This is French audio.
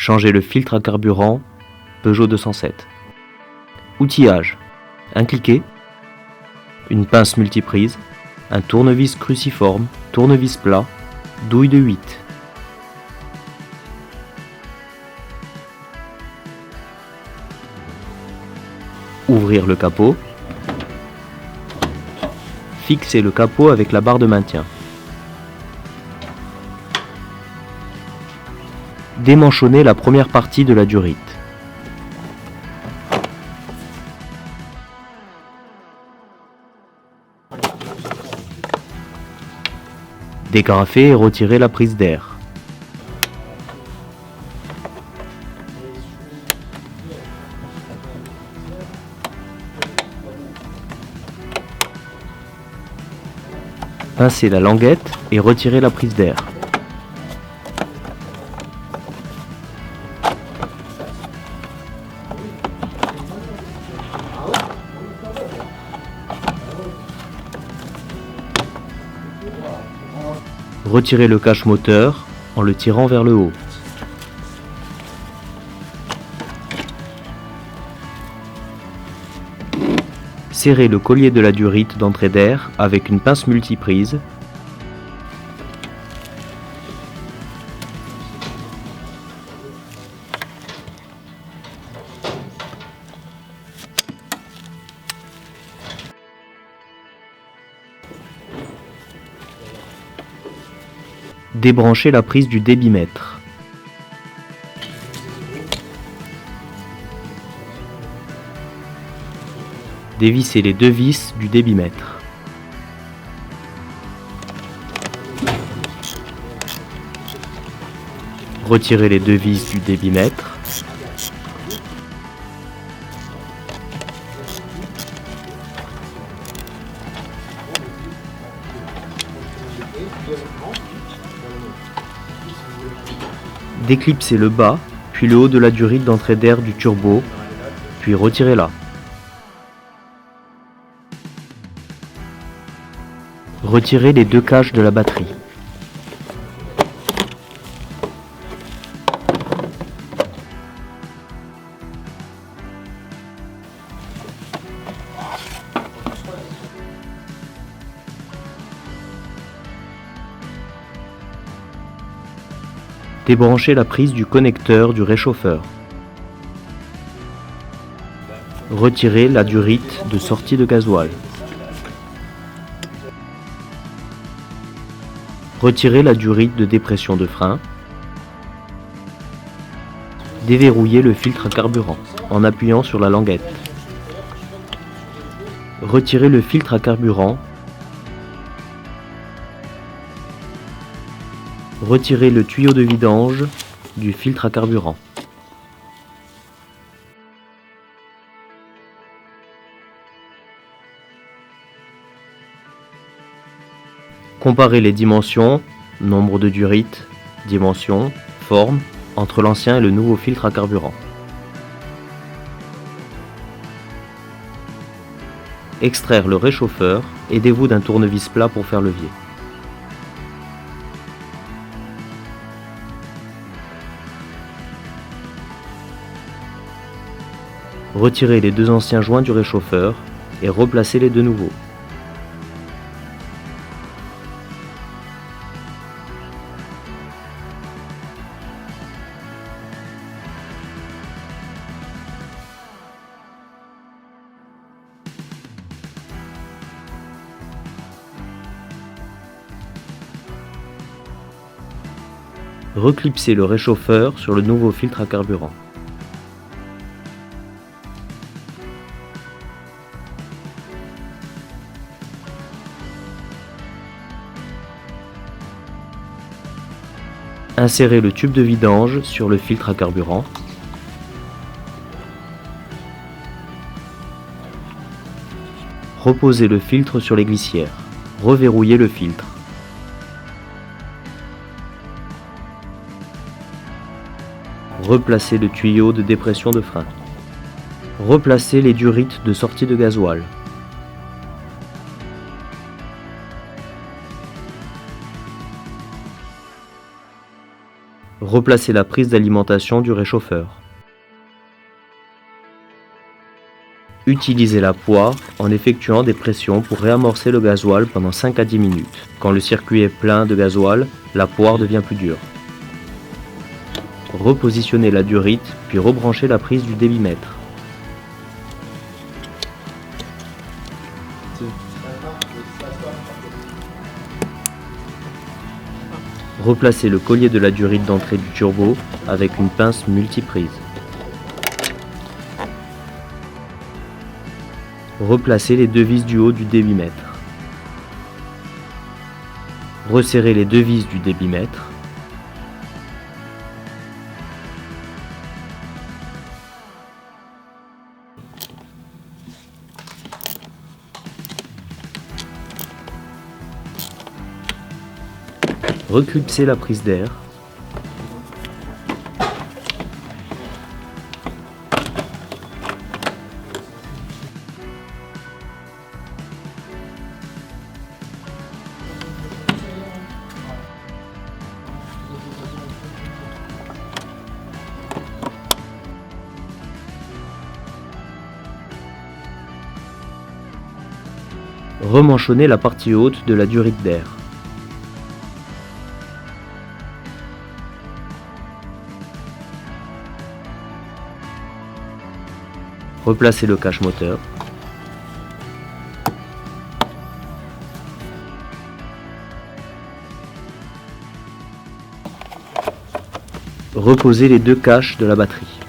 Changer le filtre à carburant Peugeot 207. Outillage. Un cliquet, une pince multiprise, un tournevis cruciforme, tournevis plat, douille de 8. Ouvrir le capot. Fixer le capot avec la barre de maintien. Démanchonner la première partie de la durite. Décarafer et retirer la prise d'air. Pincer la languette et retirer la prise d'air. Retirer le cache moteur en le tirant vers le haut. Serrer le collier de la durite d'entrée d'air avec une pince multiprise. Débrancher la prise du débitmètre. Dévisser les deux vis du débitmètre. Retirer les deux vis du débitmètre. Déclipser le bas, puis le haut de la durite d'entrée d'air du turbo, puis retirez-la. Retirez les deux caches de la batterie. Débrancher la prise du connecteur du réchauffeur. Retirer la durite de sortie de gasoil. Retirer la durite de dépression de frein. Déverrouiller le filtre à carburant en appuyant sur la languette. Retirer le filtre à carburant. Retirer le tuyau de vidange du filtre à carburant. Comparer les dimensions, nombre de durites, dimensions, forme, entre l'ancien et le nouveau filtre à carburant. Extraire le réchauffeur, aidez-vous d'un tournevis plat pour faire levier. Retirez les deux anciens joints du réchauffeur et replacez les deux nouveaux. Reclipsez le réchauffeur sur le nouveau filtre à carburant. Insérez le tube de vidange sur le filtre à carburant. Reposez le filtre sur les glissières. Reverrouillez le filtre. Replacez le tuyau de dépression de frein. Replacez les durites de sortie de gasoil. Replacez la prise d'alimentation du réchauffeur. Utilisez la poire en effectuant des pressions pour réamorcer le gasoil pendant 5 à 10 minutes. Quand le circuit est plein de gasoil, la poire devient plus dure. Repositionnez la durite, puis rebranchez la prise du débitmètre. Replacez le collier de la durite d'entrée du turbo avec une pince multiprise. Replacez les deux vis du haut du débitmètre. Resserrez les deux vis du débitmètre. Reclipsez la prise d'air. Remanchonnez la partie haute de la durite d'air. Replacez le cache moteur. Reposez les deux caches de la batterie.